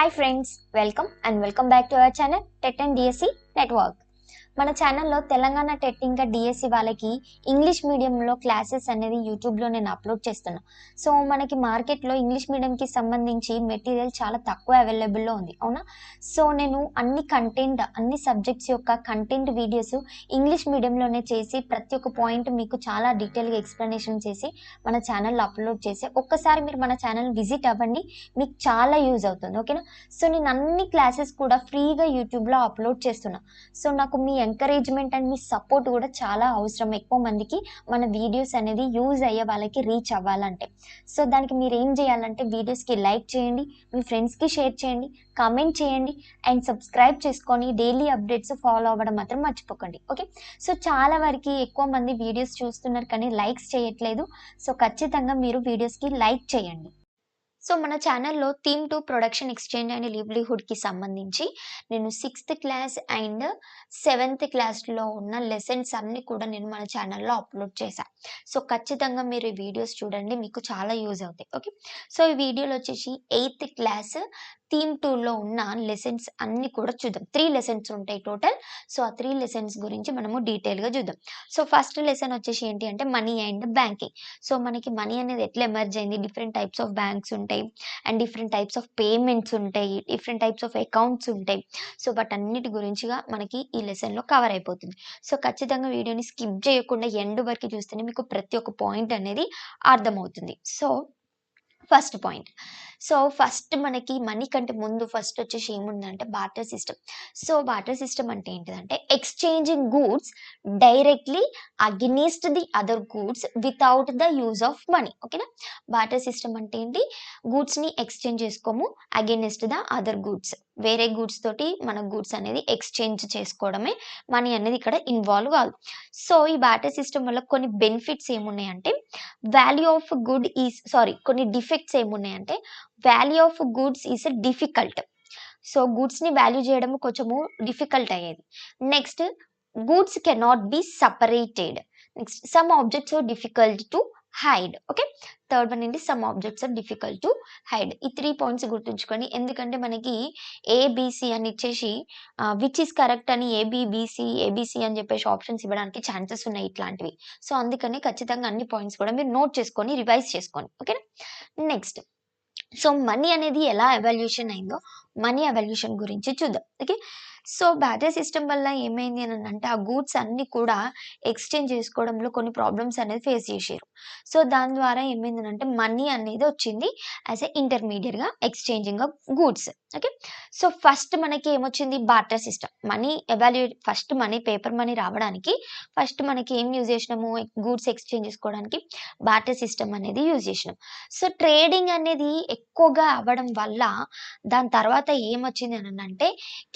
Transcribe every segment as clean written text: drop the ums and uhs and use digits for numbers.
Hi friends, welcome back to our channel TET and DSC Network. మన ఛానల్లో Telangana TET ఇంకా DSC వాళ్ళకి English మీడియంలో క్లాసెస్ అనేది యూట్యూబ్లో నేను అప్లోడ్ చేస్తున్నా. సో మనకి మార్కెట్లో ఇంగ్లీష్ మీడియంకి సంబంధించి మెటీరియల్ చాలా తక్కువ అవైలబుల్లో ఉంది, అవునా? సో నేను అన్ని సబ్జెక్ట్స్ యొక్క కంటెంట్ వీడియోస్ ఇంగ్లీష్ మీడియంలోనే చేసి ప్రతి ఒక్క పాయింట్ మీకు చాలా డీటెయిల్గా ఎక్స్ప్లెనేషన్ చేసి మన ఛానల్లో అప్లోడ్ చేసి ఒక్కసారి మీరు మన ఛానల్ విజిట్ అవ్వండి, మీకు చాలా యూజ్ అవుతుంది, ఓకేనా? సో నేను అన్ని క్లాసెస్ కూడా ఫ్రీగా యూట్యూబ్లో అప్లోడ్ చేస్తున్నా. సో నాకు మీ ఎంకరేజ్మెంట్ అండ్ మీ సపోర్ట్ కూడా చాలా అవసరం, ఎక్కువ మందికి మన వీడియోస్ అనేది యూజ్ అయ్యే వాళ్ళకి రీచ్ అవ్వాలంటే. సో దానికి మీరు ఏం చేయాలంటే వీడియోస్కి లైక్ చేయండి, మీ ఫ్రెండ్స్కి షేర్ చేయండి, కామెంట్ చేయండి అండ్ సబ్స్క్రైబ్ చేసుకొని డైలీ అప్డేట్స్ ఫాలో అవ్వడం మాత్రం మర్చిపోకండి, ఓకే? సో చాలా వరకు ఎక్కువ మంది వీడియోస్ చూస్తున్నారు కానీ లైక్స్ చేయట్లేదు. సో ఖచ్చితంగా మీరు వీడియోస్కి లైక్ చేయండి. సో మన ఛానల్లో theme to production exchange and లివ్లీహుడ్కి సంబంధించి నేను 6th క్లాస్ అండ్ 7th క్లాస్లో ఉన్న లెసన్స్ అన్నీ కూడా నేను మన ఛానల్లో అప్లోడ్ చేశాను. సో ఖచ్చితంగా మీరు ఈ వీడియోస్ చూడండి, మీకు చాలా యూజ్ అవుతాయి, ఓకే? సో ఈ వీడియోలో వచ్చేసి 8th క్లాస్ థీమ్ 2లో ఉన్న లెసన్స్ అన్నీ కూడా చూద్దాం. 3 లెసన్స్ ఉంటాయి టోటల్. సో ఆ 3 లెసన్స్ గురించి మనము డీటెయిల్గా చూద్దాం. సో ఫస్ట్ లెసన్ వచ్చేసి ఏంటి అంటే మనీ అండ్ బ్యాంకింగ్. సో మనకి మనీ అనేది ఎట్లా ఎమర్జ్ అయింది, డిఫరెంట్ టైప్స్ ఆఫ్ బ్యాంక్స్ ఉంటాయి and different types of payments ఉంటాయి, డిఫరెంట్ టైప్స్ ఆఫ్ అకౌంట్స్ ఉంటాయి. సో వాటన్నిటి గురించిగా మనకి ఈ లెసన్లో కవర్ అయిపోతుంది. సో ఖచ్చితంగా వీడియోని స్కిప్ చేయకుండా ఎండ్ వరకు చూస్తేనే మీకు ప్రతి ఒక్క పాయింట్ అనేది అర్థమవుతుంది. So first point. So first మనకి మనీ కంటే ముందు ఫస్ట్ వచ్చేసి ఏముందంటే barter system. So barter system అంటే ఏంటిదంటే exchanging goods directly against the other goods without the use of money, ఓకేనా? బార్టర్ సిస్టమ్ అంటే ఏంటి, గూడ్స్ని ఎక్స్చేంజ్ చేసుకోము అగెనిస్ట్ ద అదర్ గూడ్స్, వేరే గూడ్స్ తోటి మన గూడ్స్ అనేది ఎక్స్చేంజ్ చేసుకోవడమే, మనీ అనేది ఇక్కడ ఇన్వాల్వ్ కాదు. సో ఈ బార్టర్ సిస్టమ్ వల్ల కొన్ని బెనిఫిట్స్ ఏమున్నాయంటే వాల్యూ ఆఫ్ గుడ్ ఈజ్ కొన్ని డిఫెక్ట్స్ ఏమున్నాయంటే value of goods is difficult. So గూడ్స్ని వాల్యూ చేయడం కొంచెము డిఫికల్ట్ అయ్యేది. Next goods cannot be separated. Next some objects are difficult to hide, okay? Third one ఏంటి, some objects are difficult to hide. ఈ 3 points గుర్తుంచుకోండి, ఎందుకంటే మనకి ఏబిసి అని ఇచ్చేసి విచ్ ఈస్ కరెక్ట్ అని ఏబిసి అని చెప్పేసి ఆప్షన్స్ ఇవ్వడానికి ఛాన్సెస్ ఉన్నాయి ఇట్లాంటివి. సో అందుకని ఖచ్చితంగా అన్ని పాయింట్స్ కూడా మీరు నోట్ చేసుకొని రివైజ్ చేసుకోండి, ఓకేనా? నెక్స్ట్ సో మనీ అనేది ఎలా ఎవాల్యుయేషన్ అయిందో మనీ ఎవాల్యుయేషన్ గురించి చూద్దాం, ఓకే? సో బార్టర్ సిస్టమ్ వల్ల ఏమైంది అని అంటే ఆ గూడ్స్ అన్ని కూడా ఎక్స్చేంజ్ చేసుకోవడంలో కొన్ని ప్రాబ్లమ్స్ అనేది ఫేస్ చేశారు. సో దాని ద్వారా ఏమైంది అంటే మనీ అనేది వచ్చింది యాజ్ ఎ ఇంటర్మీడియట్గా exchanging of goods, okay? So first మనకి ఏమొచ్చింది, barter system. Money evaluate first money paper money రావడానికి ఫస్ట్ మనకి ఏం యూజ్ చేసినాము, గూడ్స్ ఎక్స్చేంజ్ చేసుకోవడానికి బార్టర్ సిస్టమ్ అనేది యూజ్ చేసినాం. సో ట్రేడింగ్ అనేది ఎక్కువగా అవ్వడం వల్ల దాని తర్వాత ఏమొచ్చింది అని అంటే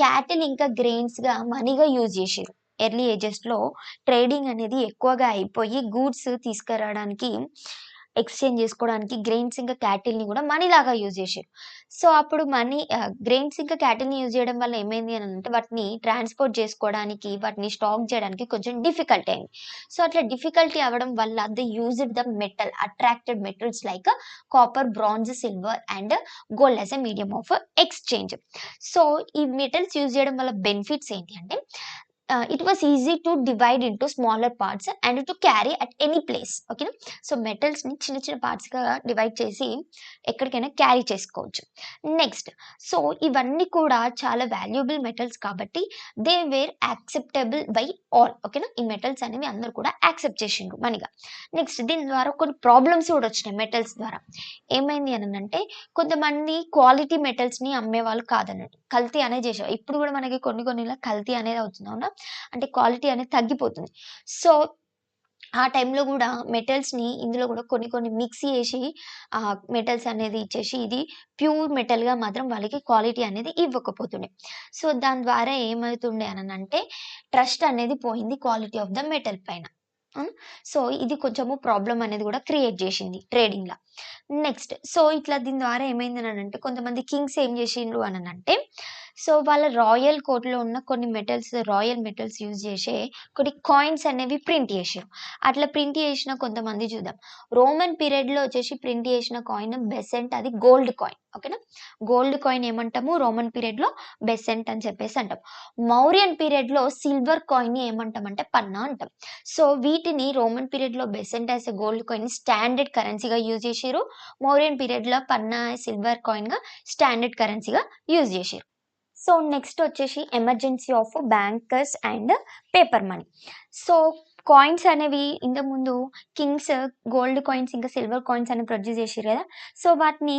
క్యాటిల్ ఇంకా గ్రెయిన్స్గా మనీగా యూజ్ చేసారు. ఎర్లీ ఏజెస్లో ట్రేడింగ్ అనేది ఎక్కువగా అయిపోయి గూడ్స్ తీసుకురావడానికి ఎక్స్చేంజ్ చేసుకోవడానికి గ్రెయిన్స్ ఇంకా క్యాటిల్ని కూడా మనీ లాగా యూజ్ చేసారు. సో అప్పుడు గ్రెయిన్స్ ఇంకా క్యాటిల్ని యూజ్ చేయడం వల్ల ఏమైంది అని అంటే వాటిని ట్రాన్స్పోర్ట్ చేసుకోవడానికి వాటిని స్టాక్ చేయడానికి కొంచెం డిఫికల్టీ అయింది. సో అట్లా డిఫికల్టీ అవ్వడం వల్ల the used the attracted metals like copper, bronze, silver and gold as a medium of exchange. So ఈ మెటల్స్ యూజ్ చేయడం వల్ల బెనిఫిట్స్ ఏంటి అంటే it was easy to divide into smaller parts and to carry at any place, ఓకేనా? So మెటల్స్ని చిన్న చిన్న పార్ట్స్గా divide చేసి ఎక్కడికైనా క్యారీ చేసుకోవచ్చు. నెక్స్ట్ సో ఇవన్నీ కూడా చాలా వాల్యుబుల్ మెటల్స్ కాబట్టి they were acceptable by all, ఓకేనా? ఈ మెటల్స్ అనేవి అందరూ కూడా యాక్సెప్ట్ చేసిండ్రు మనీగా. నెక్స్ట్ దీని ద్వారా కొన్ని ప్రాబ్లమ్స్ కూడా వచ్చినాయి మెటల్స్ ద్వారా. ఏమైంది అని అంటే కొంతమంది క్వాలిటీ మెటల్స్ని అమ్మేవాళ్ళు కాదన్నట్టు కల్తీ అనేది చేసేవారు. ఇప్పుడు కూడా మనకి కొన్నిలా కల్తీ అనేది అవుతుంది, అవునా? అంటే క్వాలిటీ అనేది తగ్గిపోతుంది. సో ఆ టైంలో కూడా మెటల్స్ని ఇందులో కూడా కొన్ని మిక్స్ చేసి మెటల్స్ అనేది ఇచ్చేసి ఇది ప్యూర్ మెటల్గా మాత్రం వాళ్ళకి క్వాలిటీ అనేది ఇవ్వకపోతుండే. సో దాని ద్వారా ఏమవుతుండే అని అంటే ట్రస్ట్ అనేది పోయింది క్వాలిటీ ఆఫ్ ద మెటల్ పైన. సో ఇది కొంచెము ప్రాబ్లం అనేది కూడా క్రియేట్ చేసింది ట్రేడింగ్లో. నెక్స్ట్ సో ఇట్లా దీని ద్వారా ఏమైంది అని అంటే కొంతమంది కింగ్స్ ఏం చేసిండ్రు అని అంటే సో వాళ్ళ రాయల్ కోర్ట్‌లో ఉన్న కొన్ని మెటల్స్, రాయల్ మెటల్స్ యూజ్ చేసే కొన్ని కాయిన్స్ అనేవి ప్రింట్ చేసిర్రు. అట్లా ప్రింట్ చేసిన కొంతమంది చూద్దాం. రోమన్ పీరియడ్‌లో వచ్చేసి ప్రింట్ చేసిన కాయిన్ బెసెంట్, అది గోల్డ్ కాయిన్. ఓకేనా. గోల్డ్ కాయిన్ ఏమంటాము, రోమన్ పీరియడ్‌లో బెసెంట్ అని చెప్పేసి అంటాం. మౌర్యన్ పీరియడ్‌లో సిల్వర్ కాయిన్‌ని ఏమంటామంటే పన్నా అంటాం. సో వీటిని రోమన్ పీరియడ్‌లో bezant as a gold coin standard కరెన్సీగా యూజ్ చేసిర్రు. మౌర్యన్ పీరియడ్‌లో పన్నా సిల్వర్ కాయిన్‌గా స్టాండర్డ్ కరెన్సీగా యూజ్ చేసిర్రు. సో నెక్స్ట్ వచ్చేసి emergence of bankers and paper money. So coins అనేవి ఇంతకుముందు కింగ్స్ గోల్డ్ కాయిన్స్ ఇంకా సిల్వర్ కాయిన్స్ అని ప్రొడ్యూస్ చేసిర్రు కదా. సో వాటిని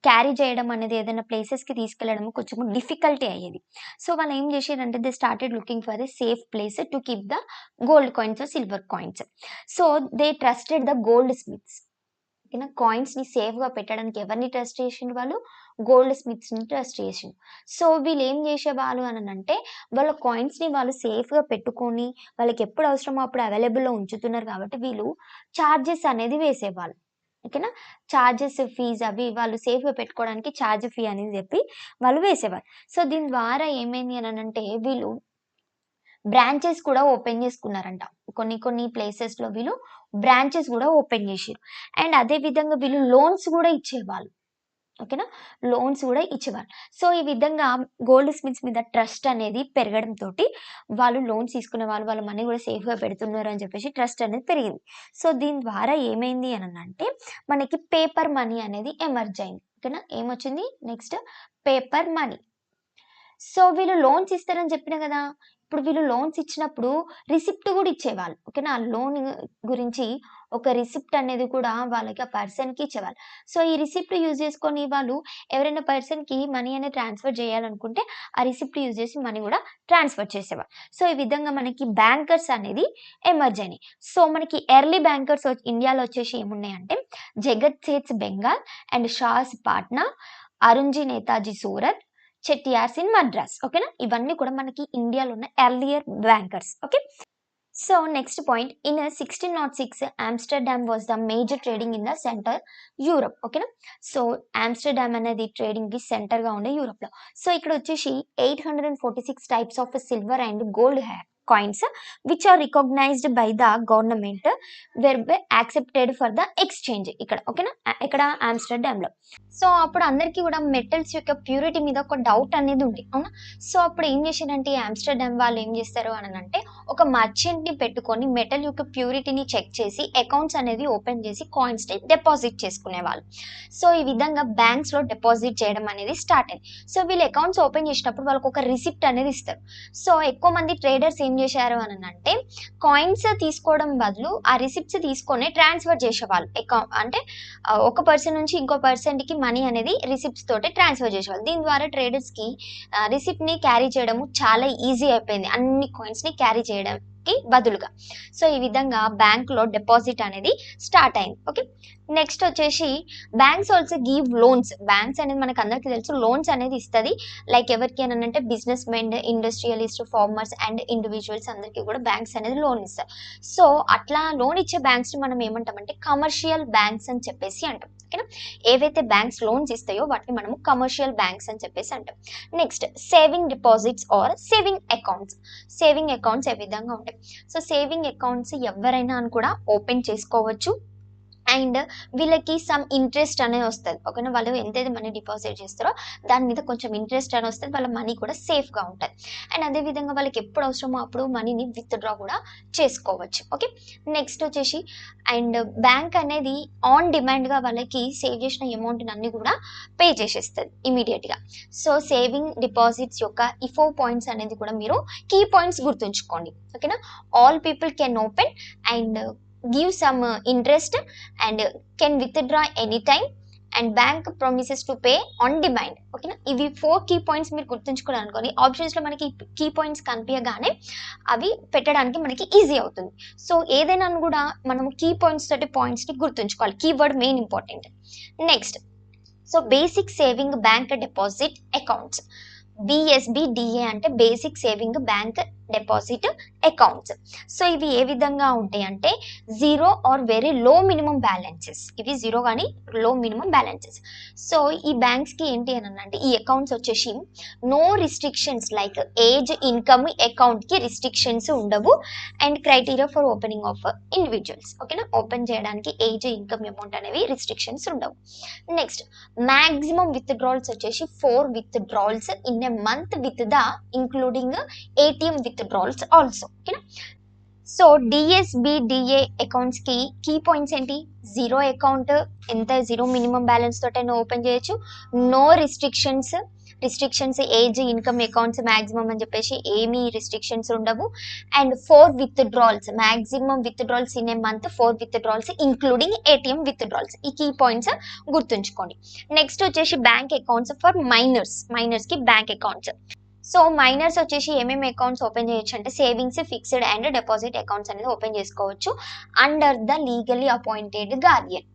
క్యారీ చేయడం అనేది ఏదైనా ప్లేసెస్‌కి తీసుకెళ్లడం కొంచెం డిఫికల్టీ అయ్యేది. సో వాళ్ళు ఏం చేసిర్రంటే they started looking for a safe place to keep the gold coins, silver coins. So they trusted the goldsmiths. ఓకేనా. కాయిన్స్‌ని సేఫ్‌గా పెట్టడానికి ఎవరిని ట్రస్ట్ చేసిండ్రు వాళ్ళు? గోల్డ్ స్మిత్స్‌ని ట్రస్ట్ చేసిండ్రు. సో వీళ్ళేం చేసేవాళ్ళు అనంటే, వాళ్ళ కాయిన్స్‌ని వాళ్ళు సేఫ్‌గా పెట్టుకొని, వాళ్ళకెప్పుడు అవసరమో అప్పుడు అవైలబుల్‌లో ఉంచుతున్నారు కాబట్టి వీళ్ళు చార్జెస్ అనేది వేసేవాళ్ళు. ఓకేనా. చార్జెస్, ఫీజ్ అవి వాళ్ళు సేఫ్‌గా పెట్టుకోవడానికి చార్జ్ ఫీ అనేది చెప్పి వాళ్ళు వేసేవారు. సో దీని ద్వారా ఏమైంది అనంటే వీళ్ళు బ్రాంచెస్ కూడా ఓపెన్ చేసుకున్నారంట. కొన్ని కొన్ని ప్లేసెస్‌లో వీళ్ళు బ్రాంచెస్ గూడా ఓపెన్ చేషిర్రు. అండ్ అదే విధంగా వీళ్ళు లోన్స్ గూడా ఇచ్చేవాళ్ళు. ఓకేనా. లోన్స్ గూడా ఇచ్చేవాళ్ళు. సో ఈ విధంగా గోల్డ్ స్మిత్స్ మీద ట్రస్ట్ అనేది పెరగడంతోటి వాళ్ళు లోన్స్ తీసుకునేవాళ్ళు. వాళ్ళ మనీ గూడా సేఫ్‌గా పెడుతున్నారు అని చెప్పేసి ట్రస్ట్ అనేది పెరిగింది. సో దీని ద్వారా ఏమైంది అనంటే మనకి పేపర్ మనీ అనేది ఎమర్జ్ అయింది. ఓకేనా. ఏమొచ్చింది నెక్స్ట్? Paper money. సో వీళ్ళు లోన్స్ ఇస్తారని చెప్పినా గదా. ఇప్పుడు వీళ్ళు లోన్స్ ఇచ్చినప్పుడు రిసిప్ట్ గూడా ఇచ్చేవాళ్ళు. ఓకేనా. ఆ లోన్ గురించి ఒక రిసిప్ట్ అనేది కూడా వాళ్ళకి ఆ పర్సన్‌కి ఇచ్చేవాళ్ళు. సో ఈ రిసిప్ట్ యూజ్ చేసుకొని వాళ్ళు ఎవరైనా పర్సన్‌కి మనీ అనేది ట్రాన్స్‌ఫర్ చేయాలనుకుంటే ఆ రిసిప్ట్ యూజ్ చేసి మనీ గూడా ట్రాన్స్‌ఫర్ చేసేవాళ్ళు. సో ఈ విధంగా మనకి బ్యాంకర్స్ అనేది ఎమర్జ్ అయినాయి. సో మనకి ఎర్లీ బ్యాంకర్స్ ఇండియాలో వచ్చేసి ఏమున్నాయంటే జగత్ సేథ్ బెంగాల్ అండ్ షాస్ పాట్నా, అరుణ్‌జీ నేతాజీ సూరత్, చెట్టియార్స్ ఇన్ మద్రాస్. ఓకేనా. ఇవన్నీ కూడా మనకి ఇండియాలో ఉన్న earlier bankers. Okay. So next point, in 1606 Amsterdam was the major trading in the center Europe. ఓకేనా. సో ఆమ్స్టర్డామ్ అనేది ట్రేడింగ్ కి సెంటర్ గా ఉండే యూరప్ లో. సో ఇక్కడ వచ్చేసి 846 types of silver and gold coins which are recognized by the government were by accepted for the exchange. ఇక్కడ ఓకేనా. ఇక్కడ ఆమ్స్టర్డామ్ లో. సో అప్పుడు అందరికీ కూడా మెటల్స్ యొక్క ప్యూరిటీ మీద ఒక డౌట్ అనేది ఉంది. అవునా. సో అప్పుడు ఏం చేశారంటే ఆమ్స్టర్డామ్ వాళ్ళు ఏం చేస్తారు అంటే ఒక మర్చెంట్ ని పెట్టుకొని మెటల్ యొక్క ప్యూరిటీని చెక్ చేసి అకౌంట్స్ అనేది ఓపెన్ చేసి కాయిన్స్ ని డిపాజిట్ చేసుకునేవాళ్ళు. సో ఈ విధంగా బ్యాంక్స్ లో డిపాజిట్ చేయడం అనేది స్టార్ట్ అయింది. సో వీళ్ళు అకౌంట్స్ ఓపెన్ చేసినప్పుడు వాళ్ళకి ఒక రిసిప్ట్ అనేది ఇస్తారు. సో ఎక్కువ మంది ట్రేడర్స్ ఏం చేశారు అంటే కాయిన్స్ తీసుకోవడం బదులు ఆ రిసిప్ట్స్ తీసుకొని ట్రాన్స్ఫర్ చేసేవాళ్ళు. అంటే ఒక పర్సన్ నుంచి ఇంకో పర్సన్ కి మనీ అనేది రిసిప్ట్స్ తోటి ట్రాన్స్ఫర్ చేసేవాళ్ళు. దీని ద్వారా ట్రేడర్స్ కి రిసిప్ట్ ని క్యారీ చేయడము చాలా ఈజీ అయిపోయింది, అన్ని కాయిన్స్ ని క్యారీ చేయడానికి బదులుగా. సో ఈ విధంగా బ్యాంక్ లో డిపాజిట్ అనేది స్టార్ట్ అయింది. ఓకే. నెక్స్ట్ వచ్చేసి banks also give loans. Banks అనేది మనకు అందరికీ తెలుసు లోన్స్ అనేది ఇస్తుంది. లైక్ ఎవరికి అంటే business men, industrialist, farmers and individuals అందరికీ కూడా బ్యాంక్స్ అనేది లోన్ ఇస్తారు. సో అట్లా లోన్ ఇచ్చే బ్యాంక్స్ మనం ఏమంటామంటే కమర్షియల్ బ్యాంక్స్ అని చెప్పేసి అంటాం. ఓకేనా. ఏవైతే బ్యాంక్స్ లోన్స్ ఇస్తాయో వాటిని మనము కమర్షియల్ బ్యాంక్స్ అని చెప్పేసి అంటాం. Next saving deposits or saving accounts. Saving accounts ఏ విధంగా ఉంటాయి. సో సేవింగ్ అకౌంట్స్ ఎవరైనా కూడా ఓపెన్ చేసుకోవచ్చు. అండ్ వీళ్ళకి సమ్ ఇంట్రెస్ట్ అనేది వస్తుంది. ఓకేనా. వాళ్ళు ఎంతైతే మనీ డిపాజిట్ చేస్తారో దాని మీద కొంచెం ఇంట్రెస్ట్ అనేది వస్తుంది. వాళ్ళ మనీ కూడా సేఫ్గా ఉంటుంది. అండ్ అదేవిధంగా వాళ్ళకి ఎప్పుడు అవసరమో అప్పుడు మనీని విత్డ్రా కూడా చేసుకోవచ్చు. ఓకే. నెక్స్ట్ వచ్చేసి అండ్ బ్యాంక్ అనేది ఆన్ డిమాండ్గా వాళ్ళకి సేవ్ చేసిన అమౌంట్ని అన్ని కూడా పే చేసేస్తుంది ఇమీడియట్గా. సో సేవింగ్ డిపాజిట్స్ యొక్క ఈ 4 పాయింట్స్ అనేది కూడా మీరు కీ పాయింట్స్ గుర్తుంచుకోండి. ఓకేనా. All people can open and give some interest and can withdraw anytime and bank promises to pay on demand. ఓకేనా. ఇవి 4 కీ పాయింట్స్ మీరు గుర్తుంచుకున్నారు అనుకోని ఆప్షన్స్ లో మనకి కీ పాయింట్స్ కనిపించగానే అవి పెట్టడానికి మనకి ఈజీ అవుతుంది. సో ఏదైనా కూడా మనం కీ పాయింట్స్ తోటి పాయింట్స్ ని గుర్తుంచుకోవాలి. Keyword main important. Next so basic saving bank deposit accounts. BSBDA అంటే basic saving bank deposit accounts. So ఇవి ఏ విధంగా ఉంటాయి అంటే zero or very low minimum balances. ఇవి జీరో కానీ లో మినిమం బ్యాలెన్సెస్. సో ఈ బ్యాంక్స్ కి ఏంటి అని అంటే ఈ అకౌంట్స్ వచ్చేసి no restrictions like age, income account కి రిస్ట్రిక్షన్స్ ఉండవు. And criteria for opening of individuals. ఓకేనా, ఓపెన్ చేయడానికి ఏజ్, ఇన్కమ్, అమౌంట్ అనేవి రిస్ట్రిక్షన్స్ ఉండవు. నెక్స్ట్ మాక్సిమం విత్డ్రాల్స్ వచ్చేసి 4 withdrawals in a month with the including ATM withdrawals also. ఓకేనా, so DSBDA accounts కి key points ఏంటి? జీరో అకౌంట్, ఎంత zero minimum balance తోటైనా ఓపెన్ చేయొచ్చు. No restrictions age, income accounts maximum అని చెప్పేసి ఏమీ రిస్ట్రిక్షన్స్ ఉండవు. And 4 withdrawals, maximum withdrawals in a month 4 withdrawals including ATM withdrawals. ఈ కీ పాయింట్స్ గుర్తుంచుకోండి. నెక్స్ట్ వచ్చేసి బ్యాంక్ అకౌంట్స్ ఫర్ మైనర్స్ కి బ్యాంక్ అకౌంట్స్. సో మైనర్స్ వచ్చేసి ఏమేమి అకౌంట్స్ ఓపెన్ చేయొచ్చు అంటే savings, fixed and deposit accounts అనేది ఓపెన్ చేసుకోవచ్చు under the legally appointed guardian.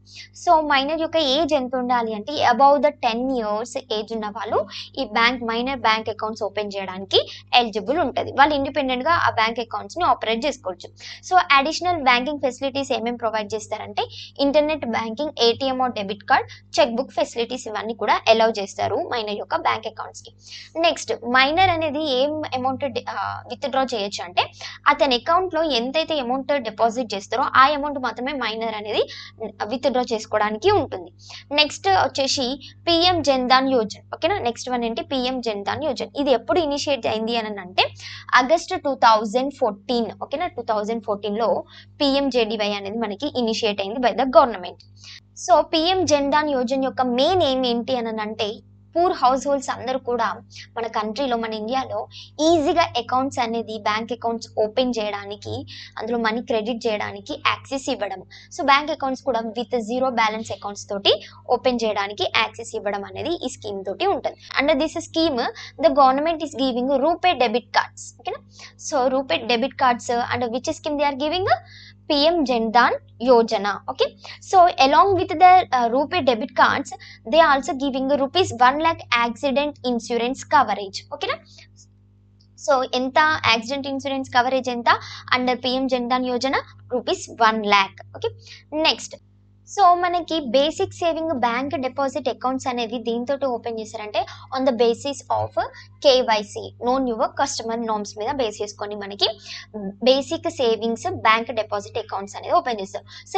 So minor యొక్క ఏజ్ ఎంత ఉండాలి అంటే అబౌవ్ ద 10 years ఏజ్ ఉన్న వాళ్ళు ఈ మైనర్ బ్యాంక్ అకౌంట్స్ ఓపెన్ చేయడానికి ఎలిజిబుల్ ఉంటుంది. వాళ్ళు ఇండిపెండెంట్ గా ఆ బ్యాంక్ అకౌంట్స్ ని ఆపరేట్ చేసుకోవచ్చు. సో అడిషనల్ బ్యాంకింగ్ ఫెసిలిటీస్ ఏమేమి ప్రొవైడ్ చేస్తారంటే internet banking, ATM are debit card, cheque book facilities ఇవన్నీ కూడా అలౌ చేస్తారు మైనర్ యొక్క బ్యాంక్ అకౌంట్స్ కి. నెక్స్ట్ మైనర్ అనేది ఏం అమౌంట్ విత్డ్రా చేయొచ్చు అంటే అతని అకౌంట్ లో ఎంతైతే అమౌంట్ డిపాజిట్ చేస్తారో ఆ అమౌంట్ మాత్రమే మైనర్ అనేది విత్డ్రా చేసుకోవడానికి ఉంటుంది. నెక్స్ట్ వచ్చేసి PM జన్ధన్ యోజన. ఓకేనా, నెక్స్ట్ వన్ ఏంటి? PM జన్ధన్ యోజన. ఇది ఎప్పుడు ఇనిషియేట్ అయింది అని అంటే ఆగస్ట్ 2014. ఓకేనా, 2014 లో PMJDY అనేది మనకి ఇనిషియేట్ అయింది by the government. So PM Jan Dhan Yojana యొక్క మెయిన్ ఎయిమ్ ఏంటి అని అంటే పూర్ హౌస్ హోల్డ్స్ అందరూ కూడా మన కంట్రీలో, మన ఇండియాలో ఈజీగా అకౌంట్స్ అనేది బ్యాంక్ అకౌంట్స్ ఓపెన్ చేయడానికి, అందులో మనీ క్రెడిట్ చేయడానికి యాక్సెస్ ఇవ్వడం. సో బ్యాంక్ అకౌంట్స్ కూడా విత్ జీరో బ్యాలెన్స్ అకౌంట్స్ తోటి ఓపెన్ చేయడానికి యాక్సెస్ ఇవ్వడం అనేది ఈ స్కీమ్ తోటి ఉంటుంది. Under this scheme the government is giving RuPay debit cards. ఓకేనా, so RuPay debit cards under which scheme they are giving? PM Jan Dhan Yojana. Okay, so along with the rupee debit cards, they are also giving rupees 1 lakh accident insurance coverage. Okay na? So enta accident insurance coverage enta under PM Jandhan Yojana? Rupees 1 lakh. Okay, next. So మనకి basic saving bank deposit accounts అనేది దీంతో open చేశారంటే on the basis of KYC, known your customer norms మీద base చేసుకొని మనకి basic savings bank deposit accounts అనేది open చేస్తారు. So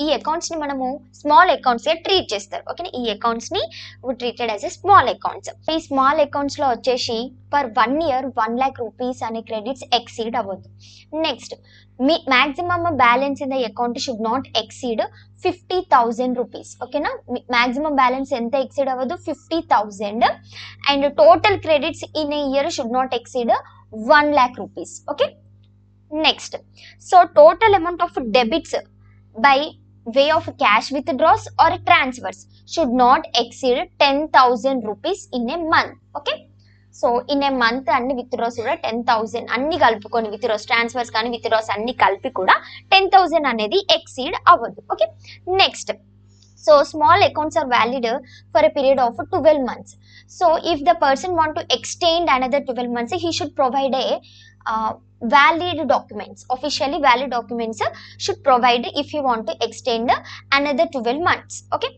ఈ అకౌంట్స్ ని మనము స్మాల్ అకౌంట్స్ గా ట్రీట్ చేస్తారు. ఓకే, ఈ అకౌంట్స్ ని treated as a small accounts. ఈ స్మాల్ అకౌంట్స్ లో వచ్చేసి పర్ 1 year 1 lakh rupees అనే క్రెడిట్స్ ఎక్సీడ్ అవ్వద్దు. Next maximum balance in the account should not exceed 50,000 rupees. ఓకేనా, maximum balance ఎంత exceed అవ్వదు? 50,000. and total credits in a year should not exceed 1 lakh rupees. Okay, next, so total amount of debits by way of cash withdrawals or transfers should not exceed 10,000 rupees in a month. Okay, so in a month అన్ని withdraws కూడా 10,000 అన్ని కలుపుకొని withdraws, transfers కానీ withdraws అన్ని కలిపి కూడా 10,000 అనేది exceed అవ్వదు. Okay, next, so small accounts are valid for a period of 12 months. So if the person want to extend another 12 months, he should provide a valid documents, officially valid documents should provide if you want to extend another 12 months. Okay,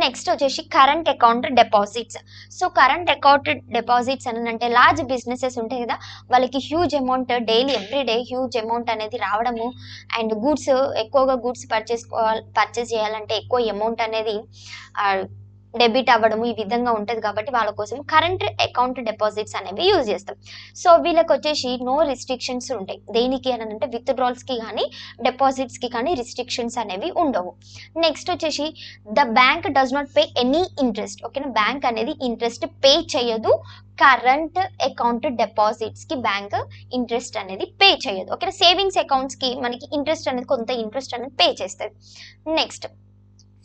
next వచ్చేసి current account deposits. So current account deposits అని అంటే large businesses ఉంటాయి కదా, వాళ్ళకి huge amount daily everyday huge amount అనేది రావడము, and goods ఎక్కువగా goods purchase చేయాలంటే ఎక్కువ అమౌంట్ అనేది డెబిట్ అవ్వడము ఈ విధంగా ఉంటుంది. కాబట్టి వాళ్ళ కోసం కరెంట్ అకౌంట్ డిపాజిట్స్ అనేవి యూజ్ చేస్తాం. సో వీళ్ళకి వచ్చేసి నో రిస్ట్రిక్షన్స్ ఉంటాయి. దేనికి అని అంటే విత్డ్రాల్స్ కి కానీ డిపాజిట్స్ కి కానీ రిస్ట్రిక్షన్స్ అనేవి ఉండవు. నెక్స్ట్ వచ్చేసి the bank does not pay any interest. ఓకేనా, బ్యాంక్ అనేది ఇంట్రెస్ట్ పే చేయదు. కరెంట్ అకౌంట్ డిపాజిట్స్ కి బ్యాంక్ ఇంట్రెస్ట్ అనేది పే చేయదు. ఓకే, సేవింగ్స్ అకౌంట్స్ కి మనకి ఇంట్రెస్ట్ అనేది కొంత ఇంట్రెస్ట్ అనేది పే చేస్తుంది. Next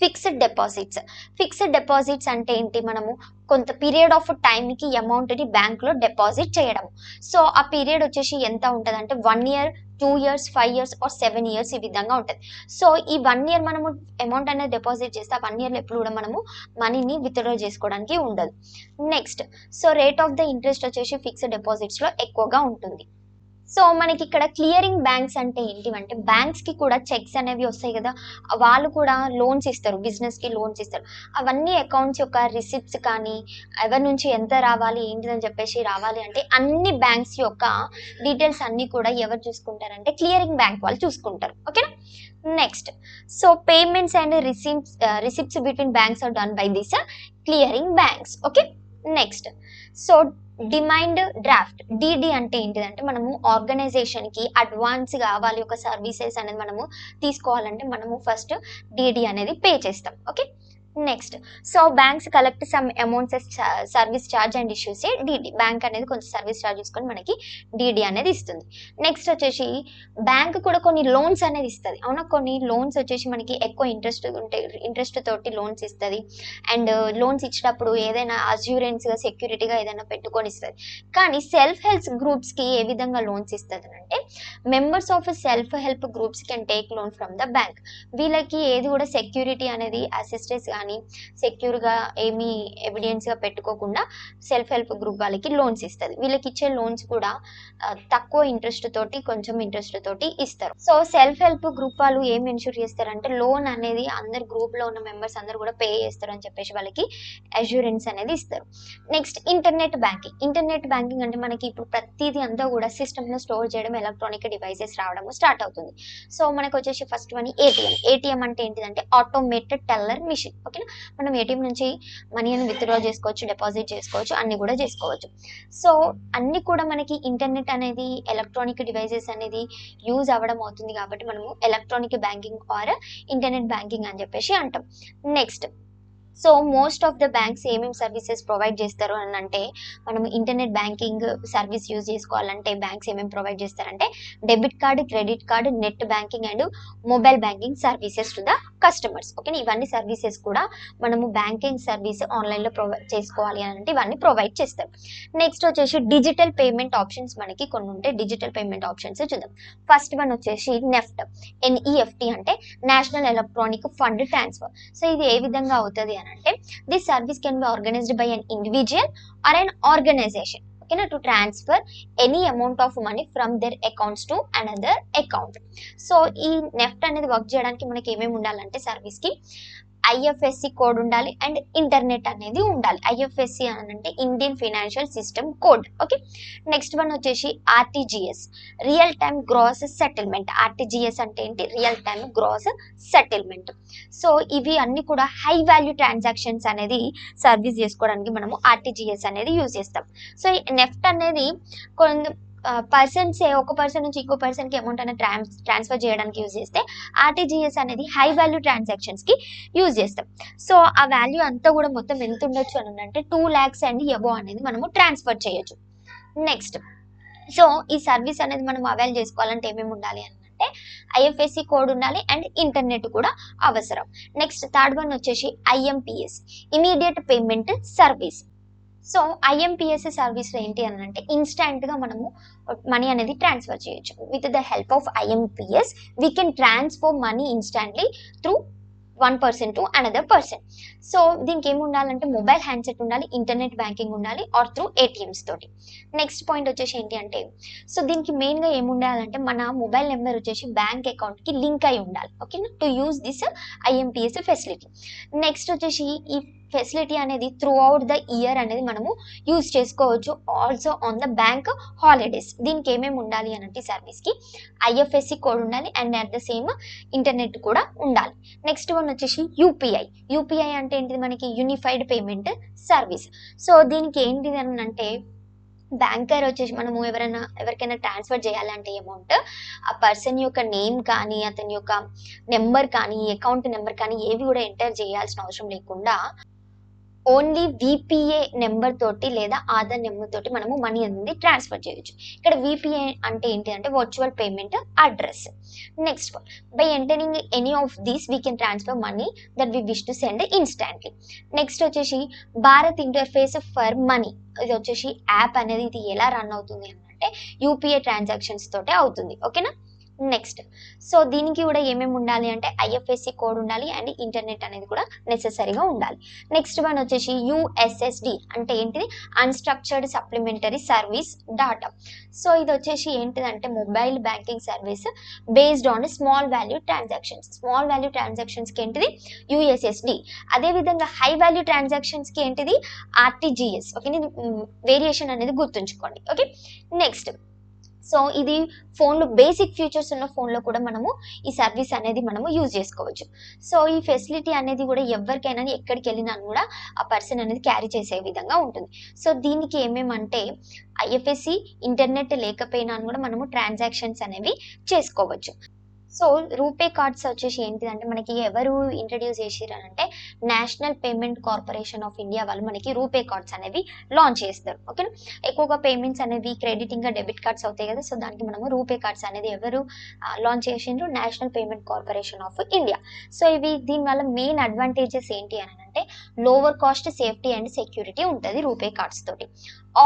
fixed deposits. Fixed deposits అంటే ఏంటి? మనము కొంత పీరియడ్ ఆఫ్ టైంకి అమౌంట్ని బ్యాంక్లో డిపాజిట్ చేయడం. సో ఆ పీరియడ్ వచ్చేసి ఎంత ఉంటుంది అంటే 1 year, 2 years, 5 years are 7 years ఈ విధంగా ఉంటుంది. సో ఈ 1 year మనము అమౌంట్ అనేది డిపాజిట్ చేస్తే ఆ 1 yearలో ఎప్పుడు కూడా మనము మనీని విత్డ్రా చేసుకోవడానికి ఉండదు. Next, so rate of the interest వచ్చేసి ఫిక్స్డ్ డిపాజిట్స్లో ఎక్కువగా ఉంటుంది. సో మనకి ఇక్కడ క్లియరింగ్ బ్యాంక్స్ అంటే ఏంటివంటే బ్యాంక్స్కి కూడా చెక్స్ అనేవి వస్తాయి కదా, వాళ్ళు కూడా లోన్స్ ఇస్తారు, బిజినెస్కి లోన్స్ ఇస్తారు. అవన్నీ అకౌంట్స్ యొక్క రిసిప్ట్స్ కానీ ఎవరి నుంచి ఎంత రావాలి ఏంటిదని చెప్పేసి రావాలి అంటే అన్ని బ్యాంక్స్ యొక్క డీటెయిల్స్ అన్నీ కూడా ఎవరు చూసుకుంటారంటే క్లియరింగ్ బ్యాంక్ వాళ్ళు చూసుకుంటారు. ఓకేనా. Next, so payments and receipts between banks are done by this clearing banks. Okay. Next, so demand draft, DD అంటే ఏంటిదంటే మనము ఆర్గనైజేషన్కి అడ్వాన్స్గా వాళ్ళ యొక్క సర్వీసెస్ అనేది మనము తీసుకోవాలంటే మనము ఫస్ట్ డిడి అనేది పే చేస్తాం. Okay. Next, so banks collect some amounts service charge and issues DD, bank అనేది కొంచెం సర్వీస్ ఛార్జ్ తీసుకొని మనకి డిడి అనేది ఇస్తుంది. నెక్స్ట్ వచ్చేసి బ్యాంక్ కూడా కొన్ని లోన్స్ అనేది ఇస్తుంది. అవునా, కొన్ని లోన్స్ వచ్చేసి మనకి ఎక్కువ ఇంట్రెస్ట్ తోటి లోన్స్ ఇస్తుంది. అండ్ లోన్స్ ఇచ్చినప్పుడు ఏదైనా అష్యూరెన్స్గా సెక్యూరిటీగా ఏదైనా పెట్టుకొని ఇస్తుంది. కానీ సెల్ఫ్ హెల్ప్ గ్రూప్స్కి ఏ విధంగా లోన్స్ ఇస్తుంది అంటే members of self help groups can take loan from the bank. వీళ్ళకి ఏది కూడా సెక్యూరిటీ అనేది అసిస్టెన్స్ కానీ సెక్యూర్గా ఏమీ ఎవిడెన్స్గా పెట్టుకోకుండా సెల్ఫ్ హెల్ప్ గ్రూప్ వాళ్ళకి లోన్స్ ఇస్తుంది. వీళ్ళకి ఇచ్చే లోన్స్ కూడా తక్కువ ఇంట్రెస్ట్ తోటి కొంచెం ఇంట్రెస్ట్ తోటి ఇస్తారు. సో సెల్ఫ్ హెల్ప్ గ్రూప్ వాళ్ళు ఏం ఎన్ష్యూర్ చేస్తారంటే లోన్ అనేది అందరు గ్రూప్లో ఉన్న మెంబర్స్ అందరు కూడా పే చేస్తారు అని చెప్పేసి వాళ్ళకి అష్యూరెన్స్ అనేది ఇస్తారు. Next, internet banking. Internet banking అంటే మనకి ఇప్పుడు ప్రతిదీ అంతా కూడా సిస్టమ్లో స్టోర్ చేయడం, ఎలక్ట్రానిక్ డివైసెస్ రావడం స్టార్ట్ అవుతుంది. సో మనకు వచ్చేసి ఫస్ట్ వన్ ఏటీఎం. ఏటీఎం అంటే ఏంటిదంటే ఆటోమేటెడ్ టెల్లర్ మిషన్. ఓకేనా. మనం ఏటీఎం నుంచి మనీని విత్డ్రా చేసుకోవచ్చు, డిపాజిట్ చేసుకోవచ్చు, అన్ని కూడా చేసుకోవచ్చు. సో అన్ని కూడా మనకి ఇంటర్నెట్ అనేది ఎలక్ట్రానిక్ డివైసెస్ అనేది యూజ్ అవ్వడం అవుతుంది కాబట్టి మనము electronic banking are internet banking అని చెప్పేసి అంటాం. Next, so most of the banks ఏమేమి సర్వీసెస్ ప్రొవైడ్ చేస్తారు అని అంటే మనం ఇంటర్నెట్ బ్యాంకింగ్ సర్వీస్ యూజ్ చేసుకోవాలంటే బ్యాంక్స్ ఏమేమి ప్రొవైడ్ చేస్తారంటే debit card, credit card, net banking and mobile banking services to the customers. Okay. ఇవన్నీ సర్వీసెస్ కూడా మనము బ్యాంకింగ్ సర్వీస్ ఆన్లైన్లో ప్రొవైడ్ చేసుకోవాలి అని అంటే ఇవన్నీ ప్రొవైడ్ చేస్తారు. నెక్స్ట్ వచ్చేసి డిజిటల్ పేమెంట్ ఆప్షన్స్ మనకి కొన్ని ఉంటాయి. డిజిటల్ పేమెంట్ ఆప్షన్స్ చూద్దాం. ఫస్ట్ వన్ వచ్చేసి నెఫ్ట్, ఎన్ఈఎఫ్టీ అంటే national electronic fund transfer. So ఇది ఏ విధంగా అవుతుంది అంటే this service can be organized by an individual or an organization, okay na, to transfer any amount of money from their accounts to another account. So ఈ NEFT అనేది work చేయడానికి మనకి ఏమేమి ఉండాలంటే సర్వీస్ కి ఐఎఫ్ఎస్సి కోడ్ ఉండాలి and internet అనేది ఉండాలి. ఐఎఫ్ఎస్సి అని అంటే Indian financial system code. Okay. Next one వచ్చేసి RTGS, real time gross settlement. RTGS అంటే ఏంటి? Real time gross settlement. So ఇవి అన్ని కూడా హై వాల్యూ ట్రాన్సాక్షన్స్ అనేది సర్వీస్ చేసుకోవడానికి మనము ఆర్టీజీఎస్ అనేది యూజ్ చేస్తాం. సో నెఫ్ట్ అనేది కొన్ని పర్సన్స్ ఒక పర్సన్ నుంచి ఇంకో పర్సన్కి అమౌంట్ అనేది ట్రాన్స్ఫర్ చేయడానికి యూజ్ చేస్తే ఆర్టీజీఎస్ అనేది హై వాల్యూ ట్రాన్సాక్షన్స్కి యూజ్ చేస్తాం. సో ఆ వాల్యూ అంతా కూడా మొత్తం ఎంత ఉండొచ్చు అని అంటే 2 lakhs అండ్ అబోవ్ అనేది మనము ట్రాన్స్ఫర్ చేయొచ్చు. నెక్స్ట్, సో ఈ సర్వీస్ అనేది మనం అవైల్ చేసుకోవాలంటే ఏమేమి ఉండాలి అని అంటే ఐఎఫ్ఎస్సి కోడ్ ఉండాలి అండ్ ఇంటర్నెట్ కూడా అవసరం. నెక్స్ట్ థర్డ్ వన్ వచ్చేసి IMPS, immediate payment service. So IMPS సర్వీస్లో ఏంటి అని అంటే ఇన్స్టెంట్గా మనము మనీ అనేది ట్రాన్స్ఫర్ చేయొచ్చు. With the help of IMPS we can transfer money instantly through one person to another person. So దీనికి ఏమి ఉండాలంటే మొబైల్ హ్యాండ్సెట్ ఉండాలి, ఇంటర్నెట్ బ్యాంకింగ్ ఉండాలి ఆర్ త్రూ ఏటీఎంస్ తోటి. నెక్స్ట్ పాయింట్ వచ్చేసి ఏంటి అంటే సో దీనికి మెయిన్గా ఏమి ఉండాలంటే మన మొబైల్ నెంబర్ వచ్చేసి బ్యాంక్ అకౌంట్కి లింక్ అయి ఉండాలి. ఓకేనా, to use this IMPS facility. Next వచ్చేసి ఈ ఫెసిలిటీ అనేది త్రూ అవుట్ ద ఇయర్ అనేది మనము యూజ్ చేసుకోవచ్చు. Also on the bank holidays. దీనికి ఏమేమి ఉండాలి అని అంటే సర్వీస్కి ఐఎఫ్ఎస్సి కోడ్ ఉండాలి and at the same internet కూడా ఉండాలి. నెక్స్ట్ వన్ వచ్చేసి యూపీఐ. యూపీఐ అంటే ఏంటిది? మనకి యూనిఫైడ్ పేమెంట్ సర్వీస్. సో దీనికి ఏంటిది అని అంటే బ్యాంకర్ వచ్చేసి మనము ఎవరికైనా ట్రాన్స్ఫర్ చేయాలంటే అమౌంట్ ఆ పర్సన్ యొక్క నేమ్ కానీ అతని యొక్క నెంబర్ కానీ అకౌంట్ నెంబర్ కానీ ఏవి కూడా ఎంటర్ చేయాల్సిన అవసరం లేకుండా ఓన్లీ విపిఏ నెంబర్ తోటి లేదా ఆధార్ నెంబర్ తోటి మనము మనీ అనేది ట్రాన్స్ఫర్ చేయొచ్చు. ఇక్కడ విపిఏ అంటే ఏంటి అంటే virtual payment address. Next by entering any of these we can transfer money that we wish to send instantly. Next వచ్చేసి భారత్ ఇంటర్ఫేస్ ఫర్ మనీ. ఇది వచ్చేసి యాప్ అనేది ఇది ఎలా రన్ అవుతుంది అంటే యూపీఏ ట్రాన్సాక్షన్స్ తోటే అవుతుంది. ఓకేనా. నెక్స్ట్ సో దీనికి కూడా ఏమేమి ఉండాలి అంటే ఐఎఫ్ఎస్సి కోడ్ ఉండాలి అండ్ ఇంటర్నెట్ అనేది కూడా నెసెసరీగా ఉండాలి. నెక్స్ట్ వన్ వచ్చేసి యుఎస్ఎస్డి అంటే ఏంటిది, unstructured supplementary service data. So ఇది వచ్చేసి ఏంటిదంటే mobile banking service based on small value transactions. Small value ట్రాన్సాక్షన్స్కి ఏంటిది యుఎస్ఎస్డి. అదేవిధంగా హై వాల్యూ ట్రాన్సాక్షన్స్కి ఏంటిది ఆర్టీజీఎస్. ఓకే, వేరియేషన్ అనేది గుర్తుంచుకోండి. ఓకే, నెక్స్ట్ సో ఇది ఫోన్లో బేసిక్ ఫీచర్స్ ఉన్న ఫోన్లో కూడా మనము ఈ సర్వీస్ అనేది మనము యూజ్ చేసుకోవచ్చు. సో ఈ ఫెసిలిటీ అనేది కూడా ఎవరికైనా ఎక్కడికి వెళ్ళినా కూడా ఆ పర్సన్ అనేది క్యారీ చేసే విధంగా ఉంటుంది. సో దీనికి ఏమేమంటే ఐఎఫ్ఎస్సి ఇంటర్నెట్ లేకపోయినా కూడా మనము ట్రాన్సాక్షన్స్ అనేవి చేసుకోవచ్చు. సో రూపే కార్డ్స్ వచ్చేసి ఏంటిదంటే మనకి ఎవరు ఇంట్రడ్యూస్ చేసిరంటే National payment corporation of India వాళ్ళు మనకి రూపే కార్డ్స్ అనేవి లాంచ్ చేస్తారు. ఓకే, ఎక్కువగా పేమెంట్స్ అనేవి క్రెడిటింగ్ డెబిట్ కార్డ్స్ అవుతాయి కదా, సో దానికి మనము రూపే కార్డ్స్ అనేది ఎవరు లాంచ్ చేసిండ్రు, national payment corporation of India. So ఇవి దీనివల్ల మెయిన్ అడ్వాంటేజెస్ ఏంటి అని అంటే lower cost, safety and security ఉంటుంది రూపే కార్డ్స్ తోటి.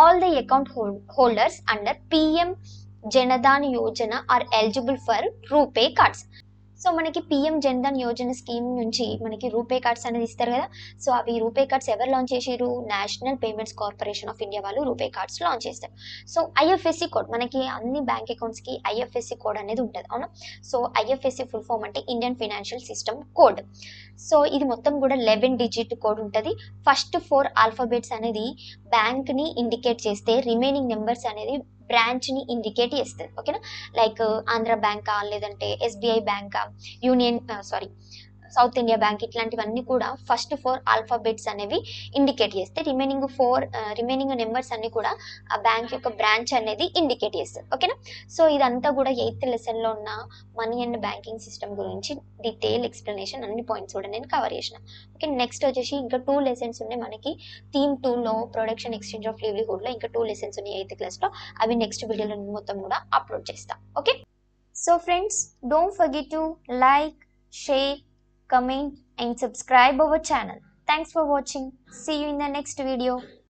All the account holders under PM Jan Dhan Yojana are eligible for RuPay cards. So మనకి పిఎం జన్ధన్ యోజన స్కీమ్ నుంచి మనకి రూపే కార్డ్స్ అనేది ఇస్తారు కదా, సో అవి రూపే కార్డ్స్ ఎవరు లాంచ్ చేసారు, national payments corporation of India వాళ్ళు రూపే కార్డ్స్ లాంచ్ చేస్తారు. సో ఐఎఫ్ఎస్సి కోడ్ మనకి అన్ని బ్యాంక్ అకౌంట్స్కి ఐఎఫ్ఎస్సి కోడ్ అనేది ఉంటుంది, అవునా. సో ఐఎఫ్ఎస్సి ఫుల్ ఫామ్ అంటే Indian financial system code. So ఇది మొత్తం కూడా 11 డిజిట్ కోడ్ ఉంటుంది. ఫస్ట్ 4 ఆల్ఫాబెట్స్ అనేది బ్యాంక్ని ఇండికేట్ చేస్తే రిమైనింగ్ నెంబర్స్ అనేది బ్రాంచ్ని ఇండికేట్ చేస్తుంది. ఓకేనా, లైక్ ఆంధ్ర బ్యాంకా, లేదంటే ఎస్బీఐ బ్యాంకా, సౌత్ ఇండియా బ్యాంక్, ఇట్లాంటివన్నీ కూడా ఫస్ట్ 4 ఆల్ఫాబెట్స్ అనేవి ఇండికేట్ చేస్తే రిమైనింగ్ నెంబర్స్ అన్ని కూడా ఆ బ్యాంక్ యొక్క బ్రాంచ్ అనేది ఇండికేట్ చేస్తుంది. ఓకేనా, సో ఇదంతా కూడా 8th లెసన్లో ఉన్న మనీ అండ్ బ్యాంకింగ్ సిస్టమ్ గురించి డీటెయిల్ ఎక్స్ప్లెనేషన్ అన్ని పాయింట్స్ కూడా నేను కవర్ చేసిన. ఓకే, నెక్స్ట్ వచ్చేసి ఇంకా 2 లెసన్స్ ఉన్నాయి మనకి. థీమ్ 2లో ప్రొడక్షన్ ఎక్స్చేంజ్ ఆఫ్ లివ్లీహుడ్లో ఇంకా 2 లెసన్స్ ఉన్నాయి 8th క్లాస్లో. అవి నెక్స్ట్ వీడియోలో మొత్తం కూడా అప్లోడ్ చేస్తా. Okay, so friends, don't forget to like, share, comment and subscribe our channel. Thanks for watching. See you in the next video.